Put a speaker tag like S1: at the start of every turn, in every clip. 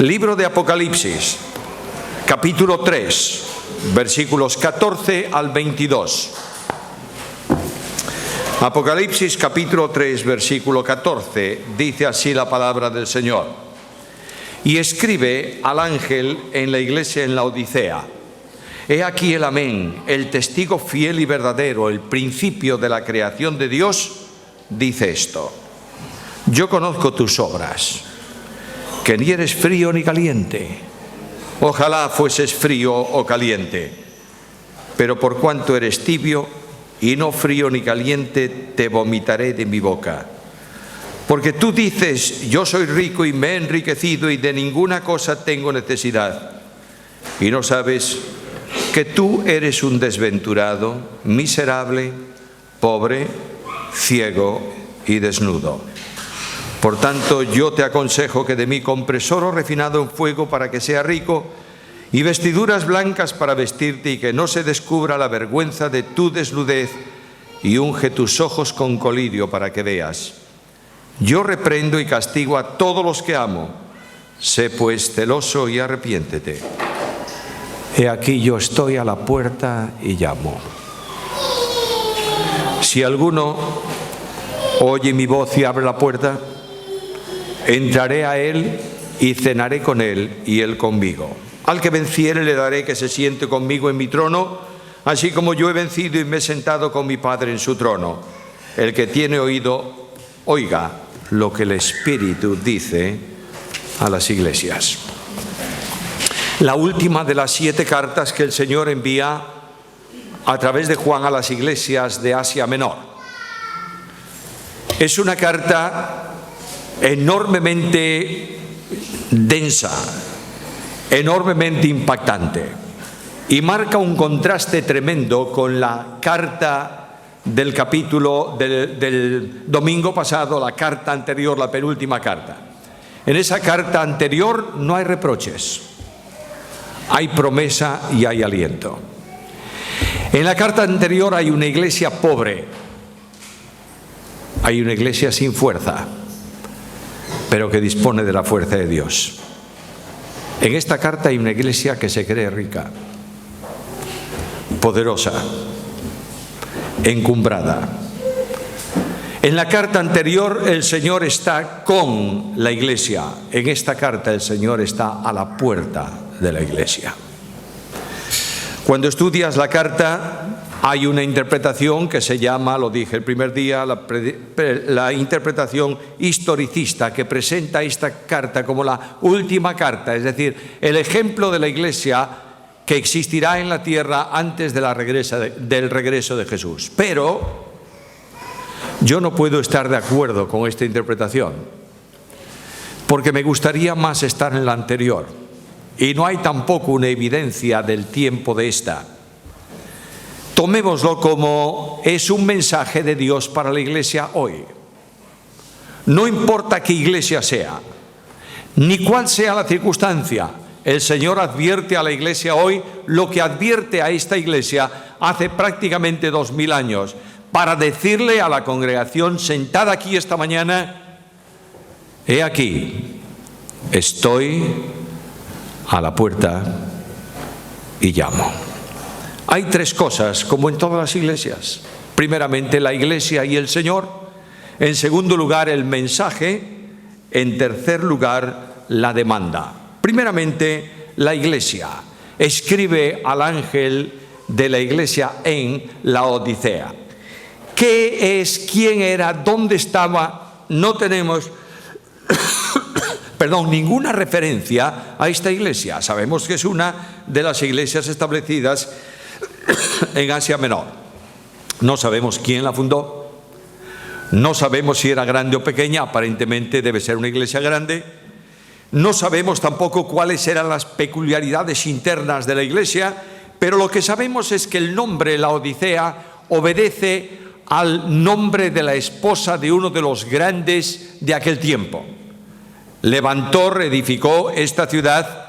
S1: Libro de Apocalipsis, capítulo 3, versículos 14 al 22. Apocalipsis, capítulo 3, versículo 14, dice así la palabra del Señor. Y escribe al ángel en la iglesia en Laodicea: He aquí el Amén, el testigo fiel y verdadero, el principio de la creación de Dios, dice esto: Yo conozco tus obras, que ni eres frío ni caliente. Ojalá fueses frío o caliente, pero por cuanto eres tibio y no frío ni caliente, te vomitaré de mi boca. Porque tú dices: yo soy rico y me he enriquecido y de ninguna cosa tengo necesidad, y no sabes que tú eres un desventurado, miserable, pobre, ciego y desnudo. Por tanto, yo te aconsejo que de mí compres oro refinado en fuego para que sea rico, y vestiduras blancas para vestirte, y que no se descubra la vergüenza de tu desnudez, y unge tus ojos con colirio para que veas. Yo reprendo y castigo a todos los que amo. Sé pues celoso y arrepiéntete. He aquí yo estoy a la puerta y llamo. Si alguno oye mi voz y abre la puerta, entraré a él y cenaré con él y él conmigo. Al que venciere le daré que se siente conmigo en mi trono, así como yo he vencido y me he sentado con mi Padre en su trono. El que tiene oído, oiga lo que el Espíritu dice a las iglesias. La última de las 7 cartas que el Señor envía a través de Juan a las iglesias de Asia Menor. Es una carta enormemente densa, enormemente impactante, y marca un contraste tremendo con la carta del capítulo del domingo pasado, la carta anterior, la penúltima carta. En esa carta anterior no hay reproches, hay promesa y hay aliento. En la carta anterior hay una iglesia pobre, hay una iglesia sin fuerza, pero que dispone de la fuerza de Dios. En esta carta hay una iglesia que se cree rica, poderosa, encumbrada. En la carta anterior el Señor está con la iglesia. En esta carta el Señor está a la puerta de la iglesia. Cuando estudias la carta, hay una interpretación que se llama, lo dije el primer día, la interpretación historicista, que presenta esta carta como la última carta, es decir, el ejemplo de la iglesia que existirá en la tierra antes de del regreso de Jesús. Pero yo no puedo estar de acuerdo con esta interpretación, porque me gustaría más estar en la anterior, y no hay tampoco una evidencia del tiempo de esta. Tomémoslo como es un mensaje de Dios para la iglesia hoy. No importa qué iglesia sea, ni cuál sea la circunstancia, el Señor advierte a la iglesia hoy lo que advierte a esta iglesia hace prácticamente 2000 años, para decirle a la congregación sentada aquí esta mañana: he aquí, estoy a la puerta y llamo. Hay 3 cosas, como en todas las iglesias. Primeramente, la iglesia y el Señor. En segundo lugar, el mensaje. En tercer lugar, la demanda. Primeramente, la iglesia. Escribe al ángel de la iglesia en Laodicea. ¿Qué es? ¿Quién era? ¿Dónde estaba? No tenemos ninguna referencia a esta iglesia. Sabemos que es una de las iglesias establecidas en Asia Menor. No sabemos quién la fundó, no sabemos si era grande o pequeña, aparentemente debe ser una iglesia grande. No sabemos tampoco cuáles eran las peculiaridades internas de la iglesia, pero lo que sabemos es que el nombre Laodicea obedece al nombre de la esposa de uno de los grandes de aquel tiempo. Levantó, reedificó esta ciudad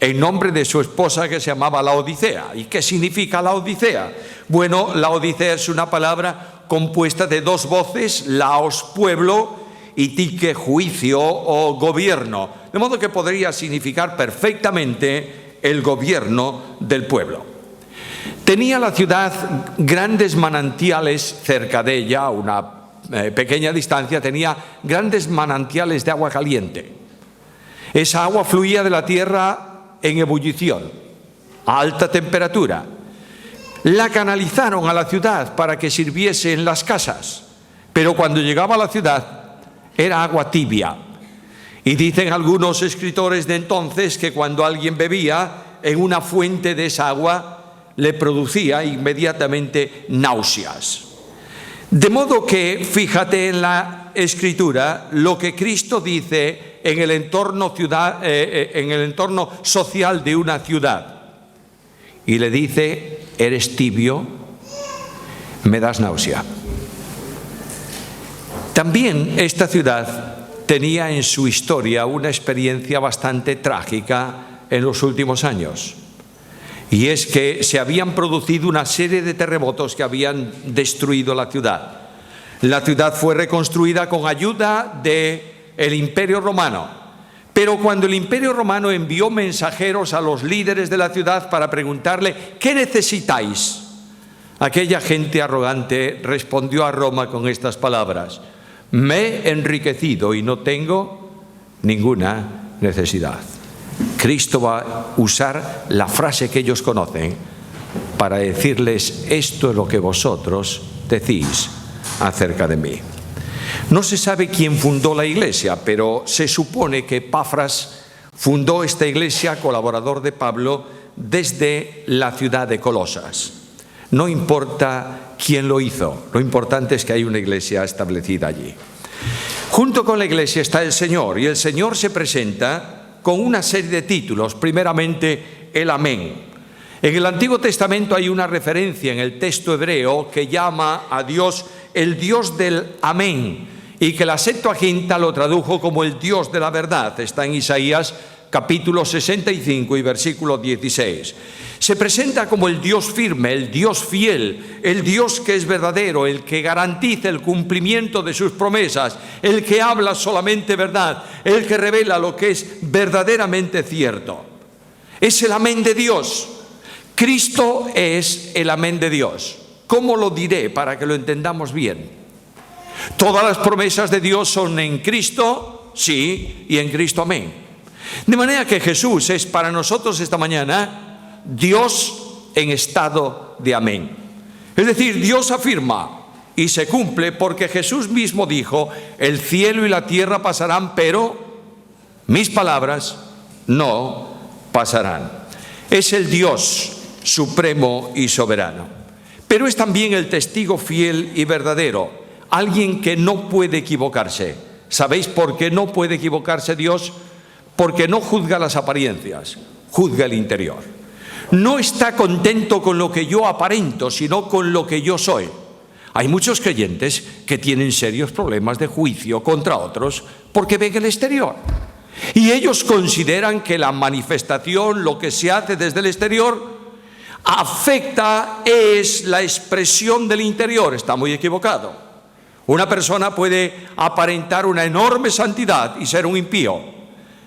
S1: en nombre de su esposa, que se llamaba Laodicea. ¿Y qué significa Laodicea? Bueno, Laodicea es una palabra compuesta de 2 voces, laos, pueblo, y tique juicio o gobierno, de modo que podría significar perfectamente el gobierno del pueblo. Tenía la ciudad grandes manantiales cerca de ella, a una pequeña distancia, tenía grandes manantiales de agua caliente. Esa agua fluía de la tierra en ebullición, a alta temperatura. La canalizaron a la ciudad para que sirviese en las casas, pero cuando llegaba a la ciudad era agua tibia. Y dicen algunos escritores de entonces que cuando alguien bebía en una fuente de esa agua, le producía inmediatamente náuseas. De modo que, fíjate en la Escritura, lo que Cristo dice en el entorno social de una ciudad. Y le dice: eres tibio, me das náusea. También esta ciudad tenía en su historia una experiencia bastante trágica en los últimos años. Y es que se habían producido una serie de terremotos que habían destruido la ciudad. La ciudad fue reconstruida con ayuda del Imperio Romano. Pero cuando el Imperio Romano envió mensajeros a los líderes de la ciudad para preguntarle: ¿qué necesitáis?, aquella gente arrogante respondió a Roma con estas palabras: me he enriquecido y no tengo ninguna necesidad. Cristo va a usar la frase que ellos conocen para decirles: esto es lo que vosotros decís acerca de mí. No se sabe quién fundó la iglesia, pero se supone que Epafras fundó esta iglesia, colaborador de Pablo, desde la ciudad de Colosas. No importa quién lo hizo, lo importante es que hay una iglesia establecida allí. Junto con la iglesia está el Señor, y el Señor se presenta con una serie de títulos. Primeramente, el Amén. En el Antiguo Testamento hay una referencia en el texto hebreo que llama a Dios el Dios del Amén, y que la Septuaginta lo tradujo como el Dios de la verdad. Está en Isaías capítulo 65 y versículo 16. Se presenta como el Dios firme, el Dios fiel, el Dios que es verdadero, el que garantiza el cumplimiento de sus promesas, el que habla solamente verdad, el que revela lo que es verdaderamente cierto. Es el amén de Dios. Cristo es el amén de Dios. ¿Cómo lo diré para que lo entendamos bien? Todas las promesas de Dios son en Cristo, sí, y en Cristo amén. De manera que Jesús es para nosotros esta mañana Dios en estado de amén. Es decir, Dios afirma y se cumple, porque Jesús mismo dijo: el cielo y la tierra pasarán, pero mis palabras no pasarán. Es el Dios supremo y soberano, pero es también el testigo fiel y verdadero, alguien que no puede equivocarse. ¿Sabéis por qué no puede equivocarse Dios? Porque no juzga las apariencias, juzga el interior. No está contento con lo que yo aparento, sino con lo que yo soy. Hay muchos creyentes que tienen serios problemas de juicio contra otros porque ven el exterior. Y ellos consideran que la manifestación, lo que se hace desde el exterior, afecta, es la expresión del interior. Está muy equivocado. Una persona puede aparentar una enorme santidad y ser un impío.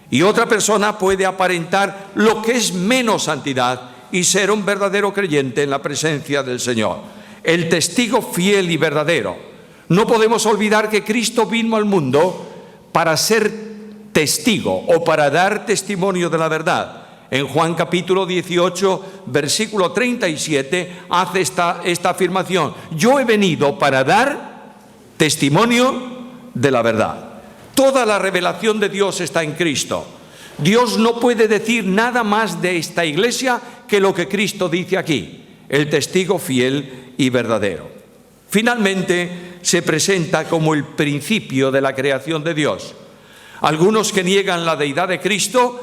S1: Y otra persona puede aparentar lo que es menos santidad y ser un verdadero creyente en la presencia del Señor. El testigo fiel y verdadero. No podemos olvidar que Cristo vino al mundo para ser testigo o para dar testimonio de la verdad. En Juan capítulo 18, versículo 37, hace esta afirmación: yo he venido para dar testimonio de la verdad. Toda la revelación de Dios está en Cristo. Dios no puede decir nada más de esta iglesia que lo que Cristo dice aquí, el testigo fiel y verdadero. Finalmente, se presenta como el principio de la creación de Dios. Algunos que niegan la deidad de Cristo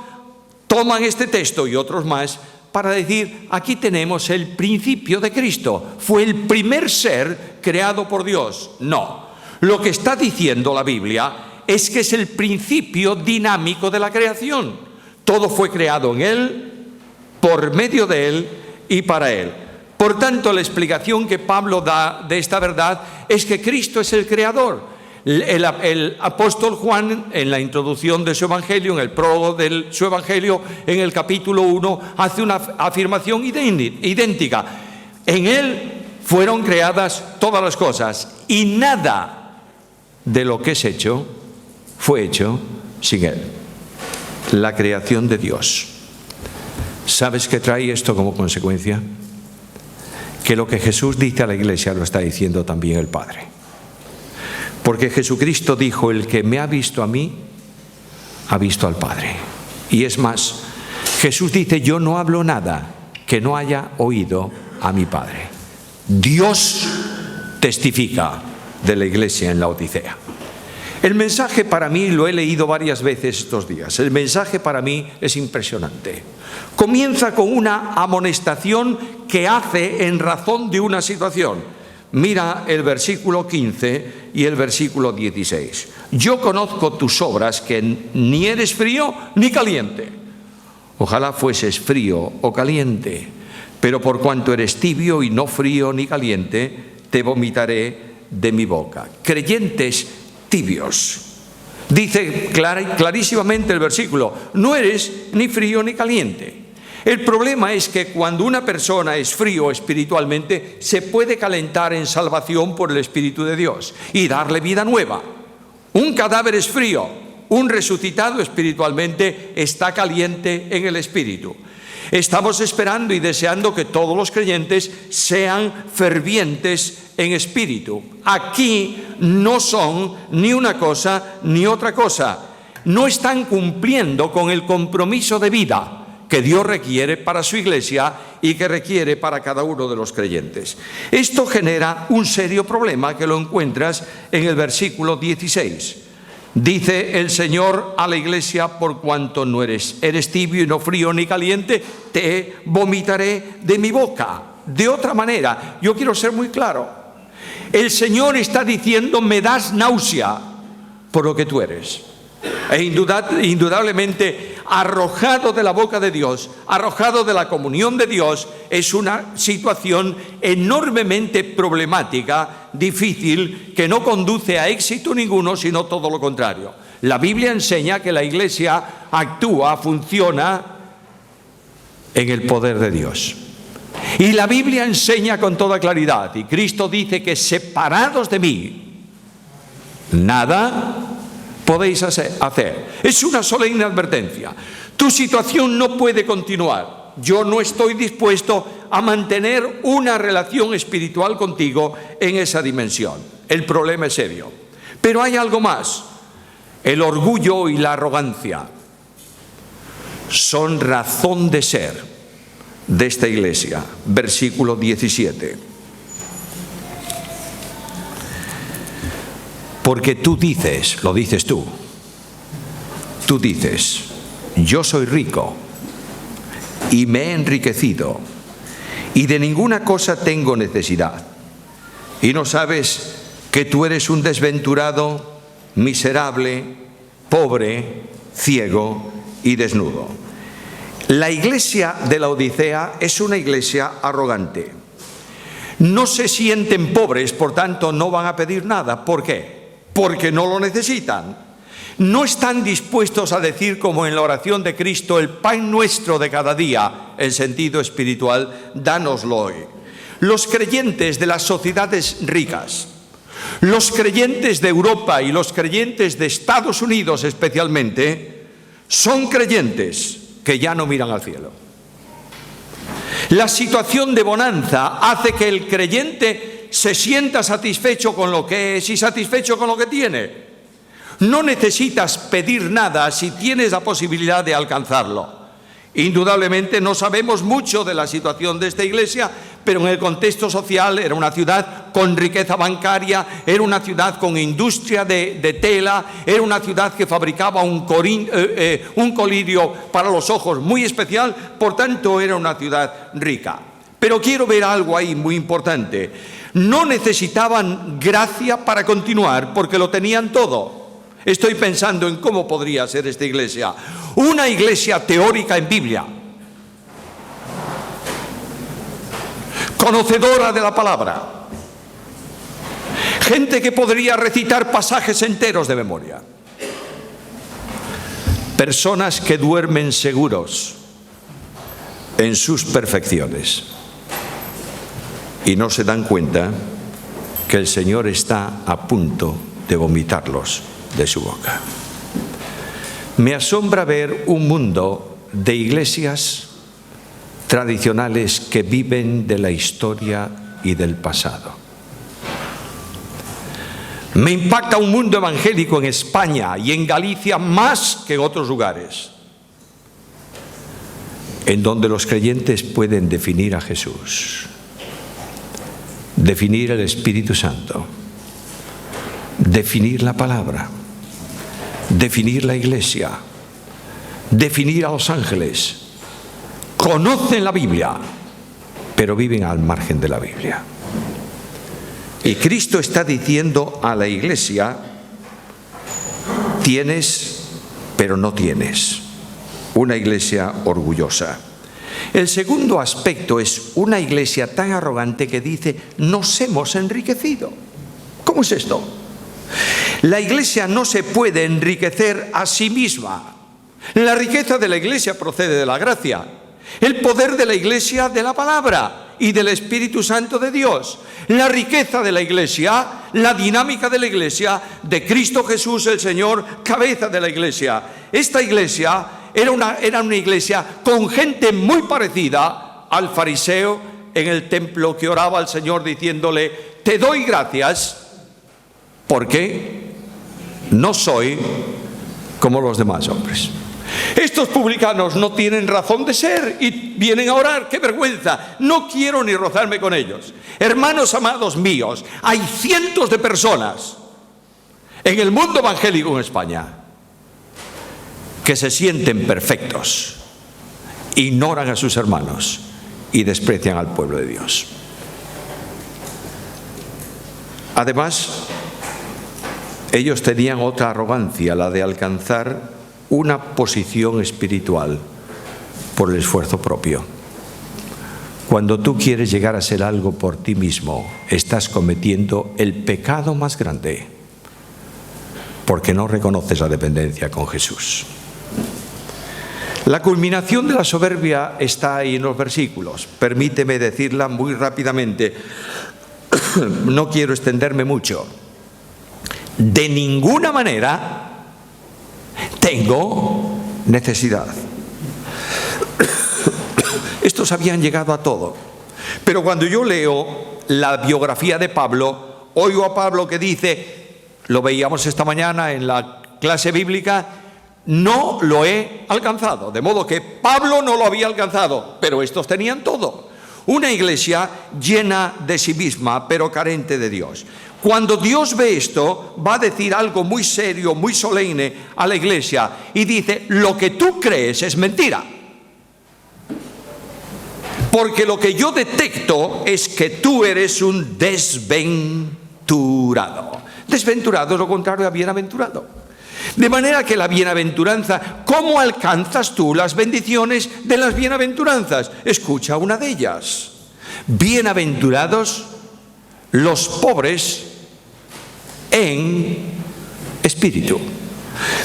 S1: toman este texto y otros más para decir: aquí tenemos el principio de Cristo, fue el primer ser creado por Dios. No, lo que está diciendo la Biblia es que es el principio dinámico de la creación. Todo fue creado en Él, por medio de Él y para Él. Por tanto, la explicación que Pablo da de esta verdad es que Cristo es el creador. El apóstol Juan, en la introducción de su evangelio, en el prólogo de su evangelio, en el capítulo 1, hace una afirmación idéntica. En él fueron creadas todas las cosas y nada de lo que es hecho fue hecho sin él. La creación de Dios. ¿Sabes qué trae esto como consecuencia? Que lo que Jesús dice a la iglesia lo está diciendo también el Padre. Porque Jesucristo dijo: el que me ha visto a mí, ha visto al Padre. Y es más, Jesús dice: yo no hablo nada que no haya oído a mi Padre. Dios testifica de la iglesia en la Odisea. El mensaje para mí, lo he leído varias veces estos días, el mensaje para mí es impresionante. Comienza con una amonestación que hace en razón de una situación. Mira el versículo 15 y el versículo 16. Yo conozco tus obras, que ni eres frío ni caliente. Ojalá fueses frío o caliente, pero por cuanto eres tibio y no frío ni caliente, te vomitaré de mi boca. Creyentes tibios. Dice clarísimamente el versículo: no eres ni frío ni caliente. El problema es que cuando una persona es frío espiritualmente, se puede calentar en salvación por el Espíritu de Dios y darle vida nueva. Un cadáver es frío, un resucitado espiritualmente está caliente en el Espíritu. Estamos esperando y deseando que todos los creyentes sean fervientes en espíritu. Aquí no son ni una cosa ni otra cosa. No están cumpliendo con el compromiso de vida que Dios requiere para su iglesia y que requiere para cada uno de los creyentes. Esto genera un serio problema que lo encuentras en el versículo 16. Dice el Señor a la iglesia: por cuanto no eres tibio y no frío ni caliente, te vomitaré de mi boca. De otra manera, yo quiero ser muy claro. El Señor está diciendo: me das náusea por lo que tú eres. E indudablemente, arrojado de la boca de Dios, arrojado de la comunión de Dios, es una situación enormemente problemática, difícil, que no conduce a éxito ninguno, sino todo lo contrario. La Biblia enseña que la iglesia actúa, funciona en el poder de Dios. Y la Biblia enseña con toda claridad, y Cristo dice que separados de mí, nada podéis hacer. Es una solemne advertencia. Tu situación no puede continuar. Yo no estoy dispuesto a mantener una relación espiritual contigo en esa dimensión. El problema es serio. Pero hay algo más. El orgullo y la arrogancia son razón de ser de esta iglesia. Versículo 17. Porque tú dices, lo dices tú dices: yo soy rico y me he enriquecido y de ninguna cosa tengo necesidad. Y no sabes que tú eres un desventurado, miserable, pobre, ciego y desnudo. La iglesia de la Odisea es una iglesia arrogante. No se sienten pobres, por tanto no van a pedir nada. ¿Por qué? Porque no lo necesitan. No están dispuestos a decir, como en la oración de Cristo: el pan nuestro de cada día, en sentido espiritual, dánoslo hoy. Los creyentes de las sociedades ricas, los creyentes de Europa y los creyentes de Estados Unidos especialmente, son creyentes que ya no miran al cielo. La situación de bonanza hace que el creyente se sienta satisfecho con lo que es y satisfecho con lo que tiene. No necesitas pedir nada si tienes la posibilidad de alcanzarlo. Indudablemente no sabemos mucho de la situación de esta iglesia, pero en el contexto social era una ciudad con riqueza bancaria, era una ciudad con industria de tela, era una ciudad que fabricaba un colirio para los ojos muy especial, por tanto era una ciudad rica. Pero quiero ver algo ahí muy importante. No necesitaban gracia para continuar porque lo tenían todo. Estoy pensando en cómo podría ser esta iglesia. Una iglesia teórica en Biblia, conocedora de la palabra, Gente que podría recitar pasajes enteros de memoria. Personas que duermen seguros en sus perfecciones y no se dan cuenta que el Señor está a punto de vomitarlos de su boca. Me asombra ver un mundo de iglesias tradicionales que viven de la historia y del pasado. Me impacta un mundo evangélico en España y en Galicia más que en otros lugares, en donde los creyentes pueden definir a Jesús, definir el Espíritu Santo, definir la palabra, definir la iglesia, definir a los ángeles. Conocen la Biblia, pero viven al margen de la Biblia. Y Cristo está diciendo a la iglesia: tienes, pero no tienes. Una iglesia orgullosa. El segundo aspecto es una iglesia tan arrogante que dice: nos hemos enriquecido. ¿Cómo es esto? La iglesia no se puede enriquecer a sí misma. La riqueza de la iglesia procede de la gracia. El poder de la iglesia de la palabra y del Espíritu Santo de Dios. La riqueza de la iglesia, la dinámica de la iglesia, de Cristo Jesús el Señor, cabeza de la iglesia. Esta iglesia era una iglesia con gente muy parecida al fariseo en el templo que oraba al Señor diciéndole: te doy gracias porque no soy como los demás hombres. Estos publicanos no tienen razón de ser y vienen a orar. ¡Qué vergüenza! No quiero ni rozarme con ellos. Hermanos amados míos, hay cientos de personas en el mundo evangélico en España que se sienten perfectos, ignoran a sus hermanos y desprecian al pueblo de Dios. Además, ellos tenían otra arrogancia, la de alcanzar una posición espiritual por el esfuerzo propio. Cuando tú quieres llegar a ser algo por ti mismo, estás cometiendo el pecado más grande, porque no reconoces la dependencia con Jesús. La culminación de la soberbia está ahí en los versículos. Permíteme decirla muy rápidamente. No quiero extenderme mucho. De ninguna manera tengo necesidad. Estos habían llegado a todo. Pero cuando yo leo la biografía de Pablo, oigo a Pablo que dice, lo veíamos esta mañana en la clase bíblica, no lo he alcanzado. De modo que Pablo no lo había alcanzado, pero estos tenían todo. Una iglesia llena de sí misma, pero carente de Dios. Cuando Dios ve esto, va a decir algo muy serio, muy solemne a la iglesia y dice: lo que tú crees es mentira. Porque lo que yo detecto es que tú eres un desventurado. Desventurado es lo contrario a bienaventurado. De manera que la bienaventuranza, ¿cómo alcanzas tú las bendiciones de las bienaventuranzas? Escucha una de ellas. Bienaventurados los pobres en espíritu.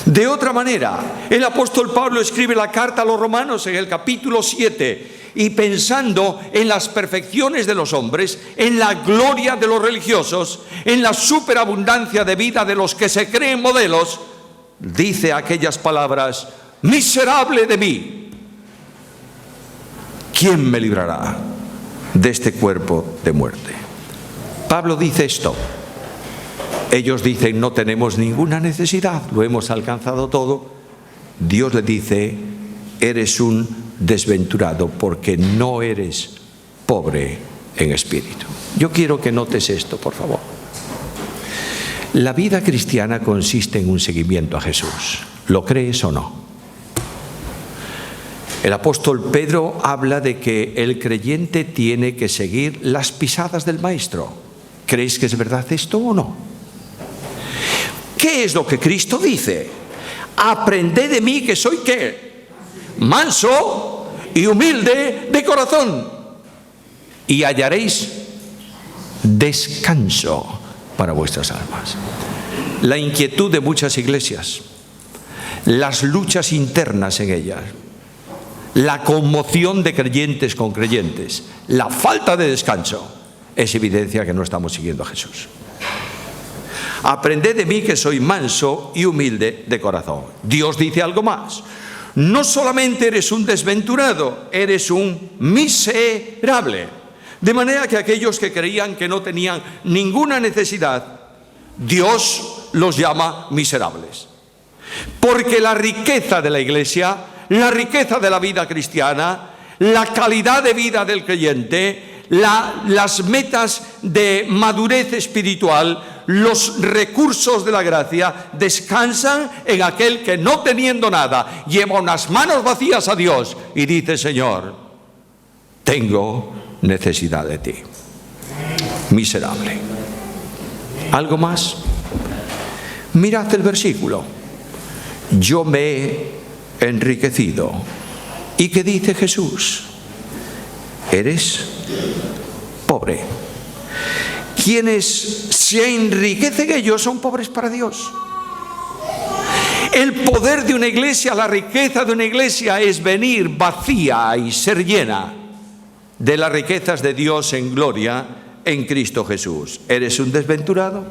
S1: De otra manera, el apóstol Pablo escribe la carta a los romanos en el capítulo 7 y pensando en las perfecciones de los hombres, en la gloria de los religiosos, en la superabundancia de vida de los que se creen modelos, dice aquellas palabras: miserable de mí, ¿quién me librará de este cuerpo de muerte? Pablo dice esto. Ellos dicen: no tenemos ninguna necesidad, lo hemos alcanzado todo. Dios le dice: eres un desventurado porque no eres pobre en espíritu. Yo quiero que notes esto, por favor. La vida cristiana consiste en un seguimiento a Jesús. ¿Lo crees o no? El apóstol Pedro habla de que el creyente tiene que seguir las pisadas del Maestro. ¿Crees que es verdad esto o no? ¿Qué es lo que Cristo dice? Aprended de mí que soy ¿qué? Manso y humilde de corazón, y hallaréis descanso para vuestras almas. La inquietud de muchas iglesias, las luchas internas en ellas, la conmoción de creyentes con creyentes, la falta de descanso, es evidencia que no estamos siguiendo a Jesús. Aprended de mí que soy manso y humilde de corazón. Dios dice algo más. No solamente eres un desventurado, eres un miserable. De manera que aquellos que creían que no tenían ninguna necesidad, Dios los llama miserables. Porque la riqueza de la iglesia, la riqueza de la vida cristiana, la calidad de vida del creyente, las metas de madurez espiritual, los recursos de la gracia descansan en aquel que, no teniendo nada, lleva unas manos vacías a Dios y dice: Señor, tengo necesidad de ti. Miserable. ¿Algo más? Mirad el versículo. Yo me he enriquecido. ¿Y qué dice Jesús? Eres pobre. Quienes se enriquecen ellos son pobres para Dios. El poder de una iglesia, la riqueza de una iglesia es venir vacía y ser llena de las riquezas de Dios en gloria en Cristo Jesús. ¿Eres un desventurado?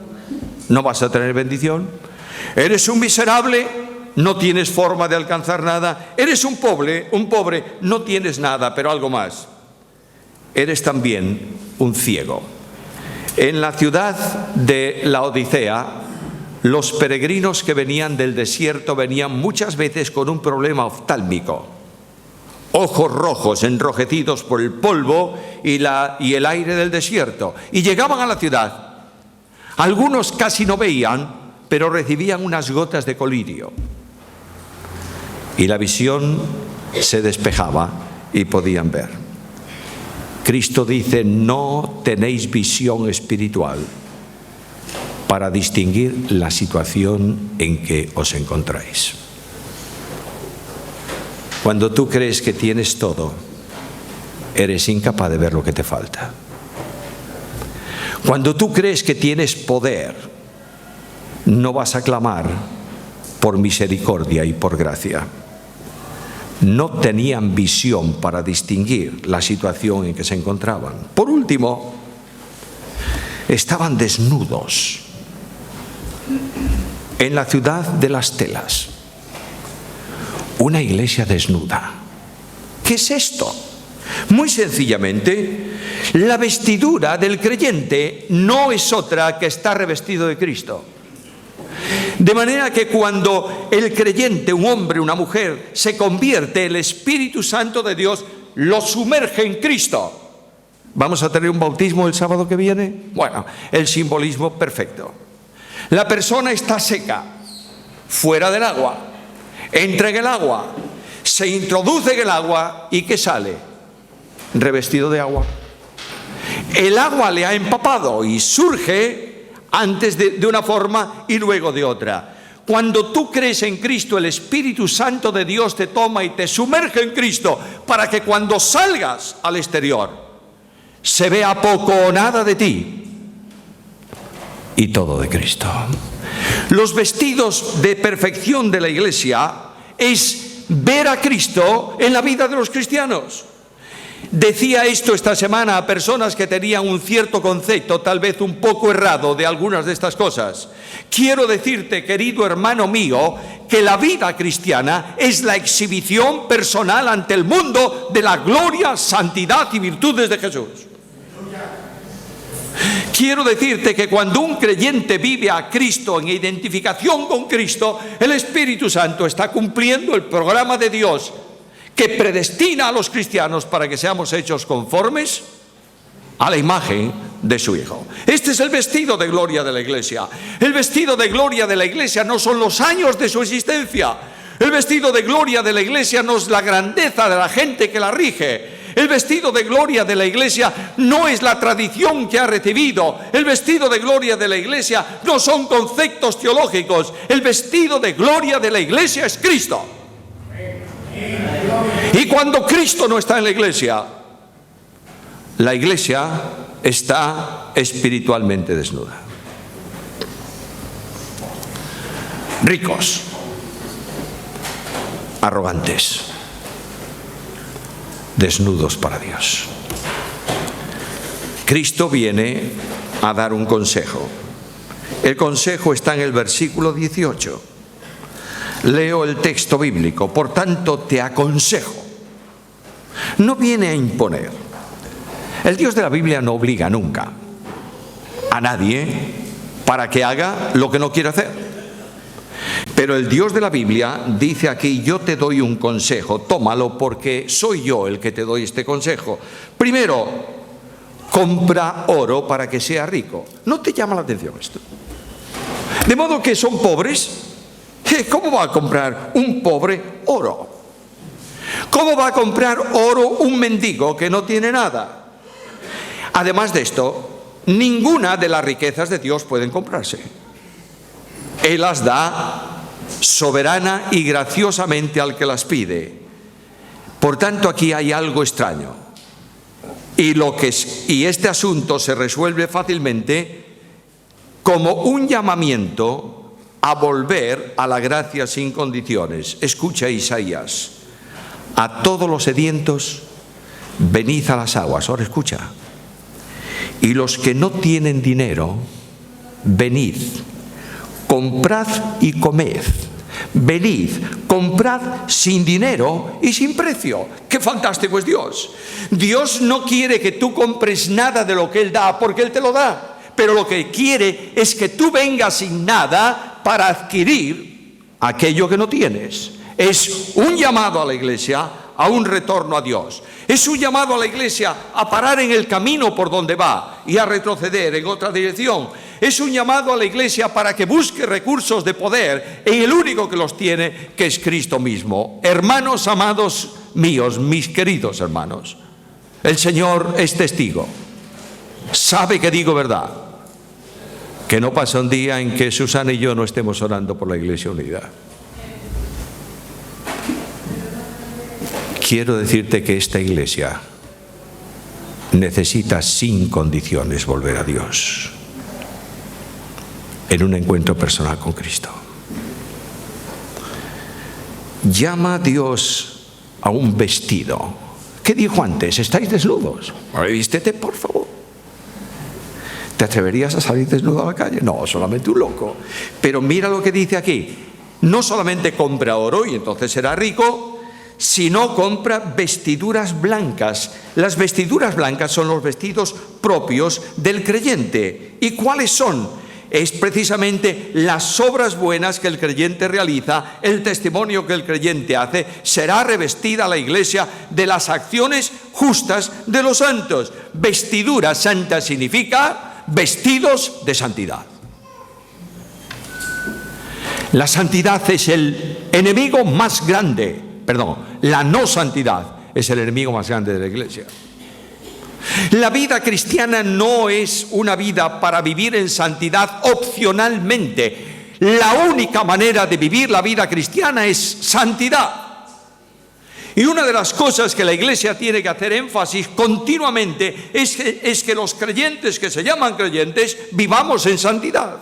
S1: ¿No vas a tener bendición? ¿Eres un miserable? No tienes forma de alcanzar nada. ¿Eres un pobre? No tienes nada, pero algo más. Eres también un ciego. En la ciudad de Laodicea, los peregrinos que venían del desierto venían muchas veces con un problema oftálmico. Ojos rojos, enrojecidos por el polvo y el aire del desierto. Y llegaban a la ciudad. Algunos casi no veían, pero recibían unas gotas de colirio. Y la visión se despejaba y podían ver. Cristo dice: no tenéis visión espiritual para distinguir la situación en que os encontráis. Cuando tú crees que tienes todo, eres incapaz de ver lo que te falta. Cuando tú crees que tienes poder, no vas a clamar por misericordia y por gracia. No tenían visión para distinguir la situación en que se encontraban. Por último, estaban desnudos en la ciudad de las telas. Una iglesia desnuda. ¿Qué es esto? Muy sencillamente, la vestidura del creyente no es otra que estar revestido de Cristo. De manera que cuando el creyente, un hombre, una mujer, se convierte, el Espíritu Santo de Dios lo sumerge en Cristo. ¿Vamos a tener un bautismo el sábado que viene? Bueno, el simbolismo perfecto. La persona está seca, fuera del agua, entra en el agua, se introduce en el agua y ¿qué sale? Revestido de agua. El agua le ha empapado y surge antes de una forma y luego de otra. Cuando tú crees en Cristo, el Espíritu Santo de Dios te toma y te sumerge en Cristo para que cuando salgas al exterior se vea poco o nada de ti y todo de Cristo. Los vestidos de perfección de la iglesia es ver a Cristo en la vida de los cristianos. Decía esto esta semana a personas que tenían un cierto concepto, tal vez un poco errado, de algunas de estas cosas. Quiero decirte, querido hermano mío, que la vida cristiana es la exhibición personal ante el mundo de la gloria, santidad y virtudes de Jesús. Quiero decirte que cuando un creyente vive a Cristo en identificación con Cristo, el Espíritu Santo está cumpliendo el programa de Dios que predestina a los cristianos para que seamos hechos conformes a la imagen de su Hijo. Este es el vestido de gloria de la iglesia. El vestido de gloria de la iglesia no son los años de su existencia. El vestido de gloria de la iglesia no es la grandeza de la gente que la rige. El vestido de gloria de la iglesia no es la tradición que ha recibido. El vestido de gloria de la iglesia no son conceptos teológicos. El vestido de gloria de la iglesia es Cristo. Y cuando Cristo no está en la iglesia está espiritualmente desnuda. ricos, arrogantes, desnudos para Dios. Cristo viene a dar un consejo. El consejo está en el versículo 18. Leo el texto bíblico. Por tanto, te aconsejo. No viene a imponer. El Dios de la Biblia no obliga nunca a nadie para que haga lo que no quiere hacer. Pero el Dios de la Biblia dice aquí: yo te doy un consejo, tómalo porque soy yo el que te doy este consejo. Primero, compra oro para que sea rico. ¿No te llama la atención esto? De modo que son pobres. ¿Cómo va a comprar un pobre oro? ¿Cómo va a comprar oro un mendigo que no tiene nada? Además de esto, ninguna de las riquezas de Dios pueden comprarse. Él las da soberana y graciosamente al que las pide. Por tanto, aquí hay algo extraño. Y este asunto se resuelve fácilmente como un llamamiento a volver a la gracia sin condiciones. Escucha Isaías: a todos los sedientos, venid a las aguas. Ahora escucha: y los que no tienen dinero, venid, comprad y comed. Venid, comprad sin dinero y sin precio. ¡Qué fantástico es Dios! Dios no quiere que tú compres nada de lo que Él da, porque Él te lo da. Pero lo que quiere es que tú vengas sin nada para adquirir aquello que no tienes. Es un llamado a la iglesia a un retorno a Dios. Es un llamado a la iglesia a parar en el camino por donde va y a retroceder en otra dirección. Es un llamado a la iglesia para que busque recursos de poder en el único que los tiene, que es Cristo mismo. Hermanos amados míos, mis queridos hermanos, el Señor es testigo. Sabe que digo verdad. Que no pasa un día en que Susana y yo no estemos orando por la Iglesia Unida. Quiero decirte que esta iglesia necesita sin condiciones volver a Dios en un encuentro personal con Cristo. Llama a Dios a un vestido. ¿Qué dijo antes? ¿Estáis desnudos? Vístete, por favor. ¿Te atreverías a salir desnudo a la calle? No, solamente un loco. Pero mira lo que dice aquí. No solamente compra oro y entonces será rico, sino compra vestiduras blancas. Las vestiduras blancas son los vestidos propios del creyente. ¿Y cuáles son? Es precisamente las obras buenas que el creyente realiza, el testimonio que el creyente hace. Será revestida la iglesia de las acciones justas de los santos. Vestidura santa significa vestidos de santidad. La santidad es el enemigo más grande, la no santidad es el enemigo más grande de la iglesia. La vida cristiana no es una vida para vivir en santidad opcionalmente. La única manera de vivir la vida cristiana es santidad. Y una de las cosas que la iglesia tiene que hacer énfasis continuamente es que los creyentes que se llaman creyentes vivamos en santidad.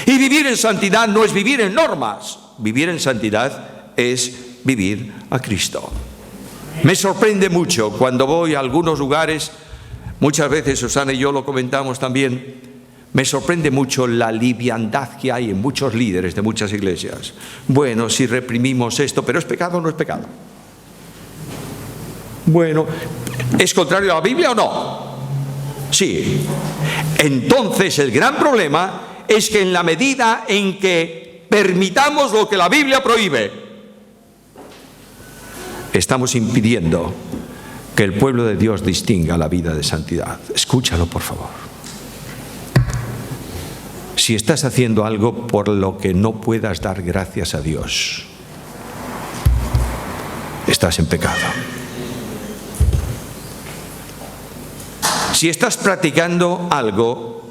S1: Y vivir en santidad no es vivir en normas. Vivir en santidad es vivir a Cristo. Me sorprende mucho cuando voy a algunos lugares, muchas veces Susana y yo lo comentamos también, me sorprende mucho la liviandad que hay en muchos líderes de muchas iglesias. Bueno, si reprimimos esto, ¿pero es pecado o no es pecado? Bueno, ¿es contrario a la Biblia o no? Sí. Entonces el gran problema es que en la medida en que permitamos lo que la Biblia prohíbe, estamos impidiendo que el pueblo de Dios distinga la vida de santidad. Escúchalo, por favor. Si estás haciendo algo por lo que no puedas dar gracias a Dios, estás en pecado. Si estás practicando algo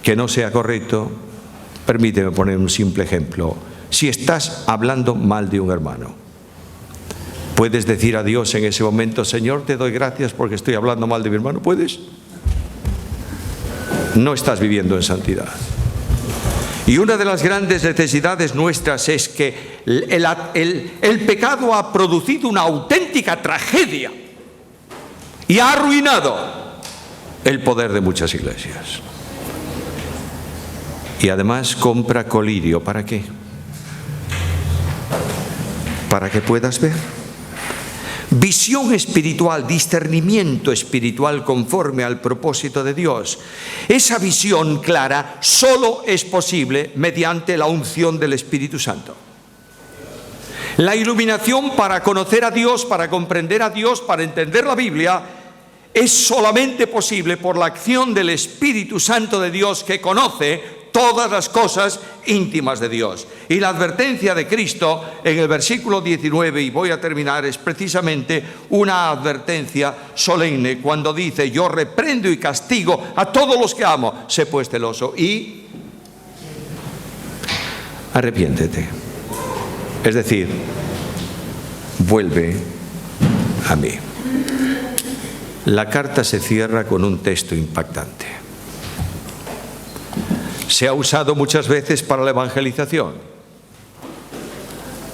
S1: que no sea correcto, permíteme poner un simple ejemplo. Si estás hablando mal de un hermano, ¿puedes decir a Dios en ese momento: Señor, te doy gracias porque estoy hablando mal de mi hermano? ¿Puedes? No estás viviendo en santidad. Y una de las grandes necesidades nuestras es que el pecado ha producido una auténtica tragedia y ha arruinado el poder de muchas iglesias. Y además compra colirio. ¿Para qué? Para que puedas ver. Visión espiritual, discernimiento espiritual conforme al propósito de Dios. Esa visión clara solo es posible mediante la unción del Espíritu Santo. La iluminación para conocer a Dios, para comprender a Dios, para entender la Biblia, es solamente posible por la acción del Espíritu Santo de Dios, que conoce todas las cosas íntimas de Dios. Y la advertencia de Cristo en el versículo 19, y voy a terminar, es precisamente una advertencia solemne cuando dice: yo reprendo y castigo a todos los que amo. Sé pues celoso y arrepiéntete. Es decir, vuelve a mí. La carta se cierra con un texto impactante. Se ha usado muchas veces para la evangelización,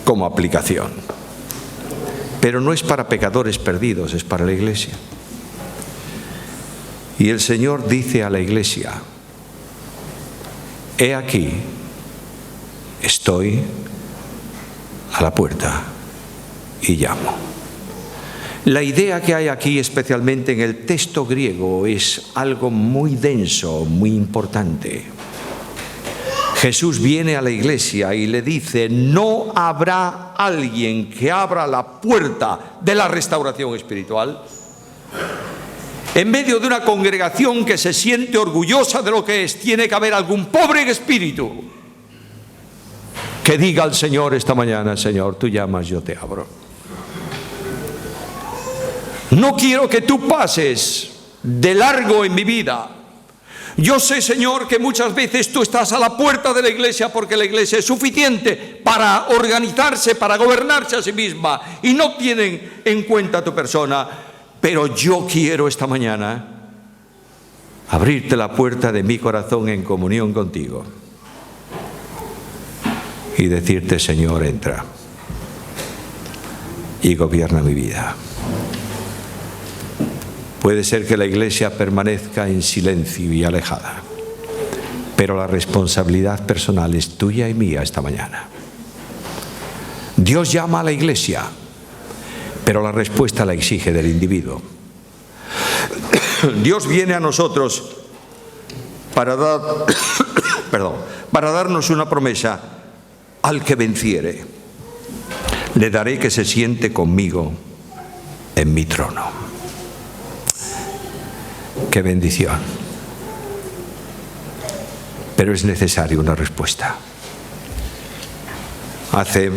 S1: como aplicación. Pero no es para pecadores perdidos, es para la iglesia. Y el Señor dice a la iglesia: he aquí, estoy a la puerta y llamo. La idea que hay aquí, especialmente en el texto griego, es algo muy denso, muy importante. Jesús viene a la iglesia y le dice: no habrá alguien que abra la puerta de la restauración espiritual. En medio de una congregación que se siente orgullosa de lo que es, tiene que haber algún pobre en espíritu que diga al Señor esta mañana: Señor, tú llamas, yo te abro. No quiero que tú pases de largo en mi vida. Yo sé, Señor, que muchas veces tú estás a la puerta de la iglesia porque la iglesia es suficiente para organizarse, para gobernarse a sí misma, y no tienen en cuenta tu persona. Pero yo quiero esta mañana abrirte la puerta de mi corazón en comunión contigo y decirte: Señor, entra y gobierna mi vida. Puede ser que la iglesia permanezca en silencio y alejada, pero la responsabilidad personal es tuya y mía esta mañana. Dios llama a la iglesia, pero la respuesta la exige del individuo. Dios viene a nosotros para darnos una promesa: al que venciere, le daré que se siente conmigo en mi trono. ¡Qué bendición! Pero es necesaria una respuesta. Hace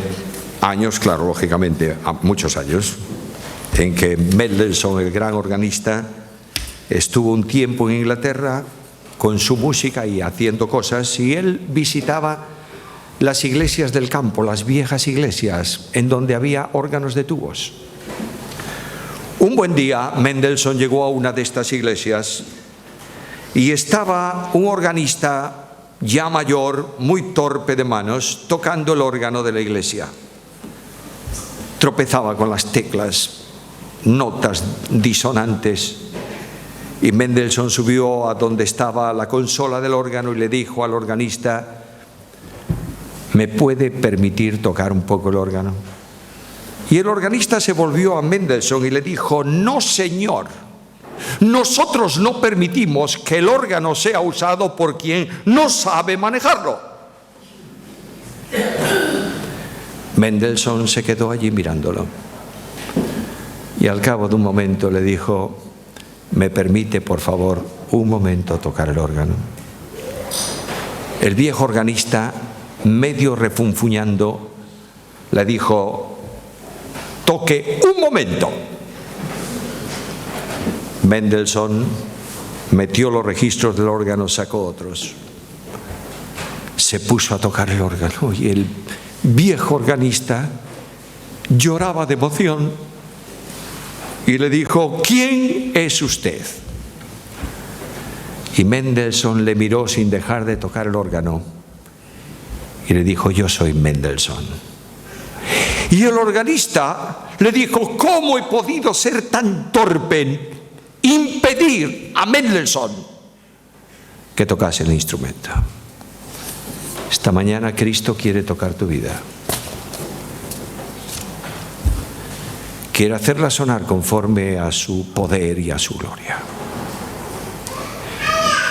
S1: años, claro, lógicamente, muchos años, en que Mendelssohn, el gran organista, estuvo un tiempo en Inglaterra con su música y haciendo cosas, y él visitaba las iglesias del campo, las viejas iglesias, en donde había órganos de tubos. Un buen día, Mendelssohn llegó a una de estas iglesias y estaba un organista ya mayor, muy torpe de manos, tocando el órgano de la iglesia. Tropezaba con las teclas, notas disonantes, y Mendelssohn subió a donde estaba la consola del órgano y le dijo al organista: ¿me puede permitir tocar un poco el órgano? Y el organista se volvió a Mendelssohn y le dijo: no, señor, nosotros no permitimos que el órgano sea usado por quien no sabe manejarlo. Mendelssohn se quedó allí mirándolo y al cabo de un momento le dijo: ¿me permite, por favor, un momento tocar el órgano? El viejo organista, medio refunfuñando, le dijo: toque un momento. Mendelssohn metió los registros del órgano, sacó otros, se puso a tocar el órgano y el viejo organista lloraba de emoción y le dijo: ¿quién es usted? Y Mendelssohn le miró sin dejar de tocar el órgano Y le dijo: yo soy Mendelssohn. Y el organista le dijo: ¿cómo he podido ser tan torpe en impedir a Mendelssohn que tocase el instrumento? Esta mañana Cristo quiere tocar tu vida. Quiere hacerla sonar conforme a su poder y a su gloria.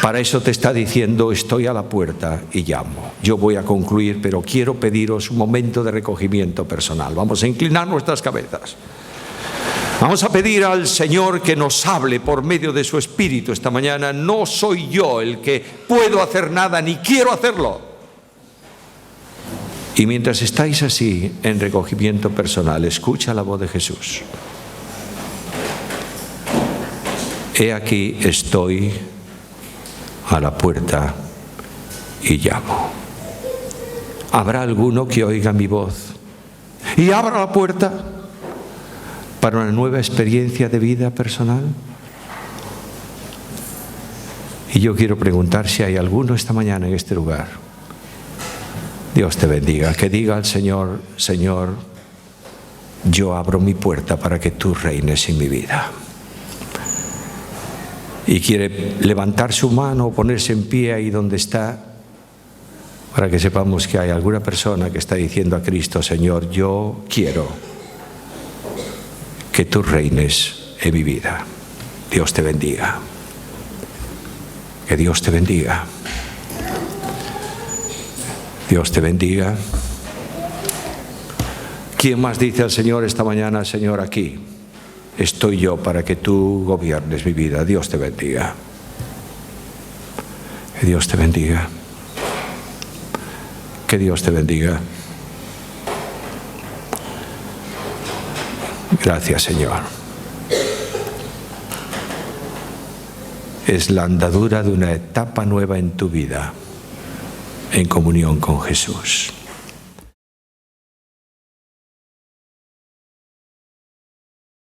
S1: Para eso te está diciendo: estoy a la puerta y llamo. Yo voy a concluir, pero quiero pediros un momento de recogimiento personal. Vamos a inclinar nuestras cabezas. Vamos a pedir al Señor que nos hable por medio de su Espíritu esta mañana. No soy yo el que puedo hacer nada, ni quiero hacerlo. Y mientras estáis así en recogimiento personal, escucha la voz de Jesús. He aquí, estoy a la puerta y llamo. ¿Habrá alguno que oiga mi voz y abra la puerta para una nueva experiencia de vida personal? Y yo quiero preguntar si hay alguno esta mañana en este lugar. Dios te bendiga. Que diga al Señor: Señor, yo abro mi puerta para que tú reines en mi vida. Y quiere levantar su mano o ponerse en pie ahí donde está, para que sepamos que hay alguna persona que está diciendo a Cristo: Señor, yo quiero que tú reines en mi vida. Dios te bendiga. Que Dios te bendiga. Dios te bendiga. ¿Quién más dice al Señor esta mañana: Señor, aquí estoy yo para que tú gobiernes mi vida? Dios te bendiga. Que Dios te bendiga. Que Dios te bendiga. Gracias, Señor. Es la andadura de una etapa nueva en tu vida, en comunión con Jesús.